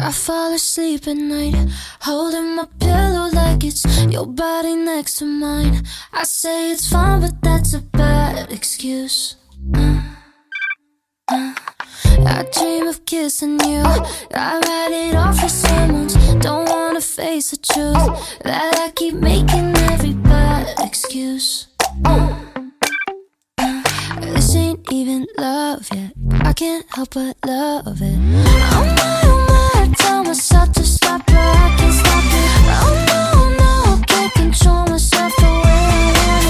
I fall asleep at night, holding my pillow like it's your body next to mine. I say it's fine, but that's a bad excuse. I dream of kissing you, I write it off as sermons. Don't wanna face the truth that I keep making every bad excuse. This ain't even love yet, I can't help but love it. Oh my, I tell myself to stop, but I can't stop it. Oh no, I can't control myself the way I want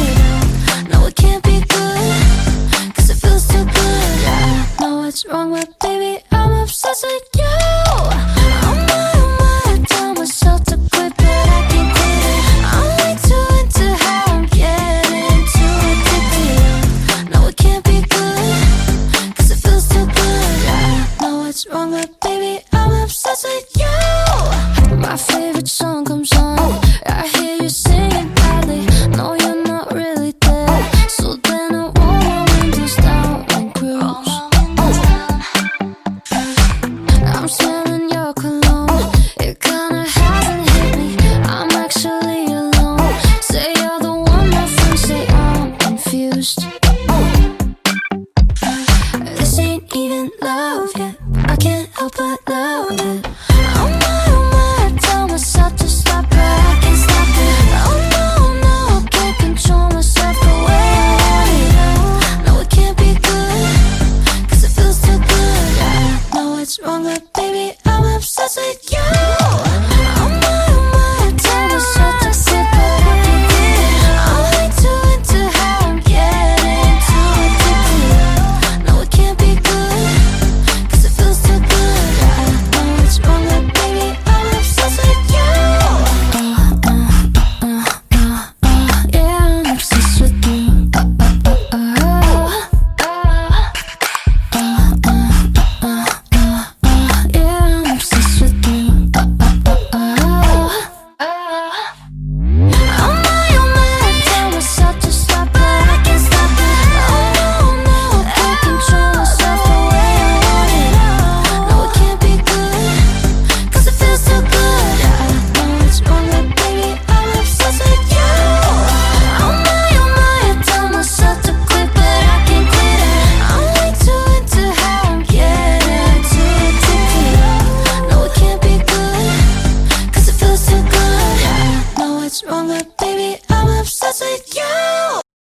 it. No, it can't be good, cause it feels too good. I know what's wrong, but baby, I'm obsessed with you. Oh my, I tell myself to quit, but I can't quit it. I'm way too into how I'm getting too addicted. No, it can't be good, cause it feels too good. I know what's wrong, but baby, I'm obsessed with you. My favorite song comes on, I hear you singing badly. No, you're not really there, so then I roll my windows down and cruise. I'm smelling your cologne, it kinda hasn't hit me, I'm actually alone. Say you're the one, my friends say I'm confused. This ain't even love yet, I can't help but love it.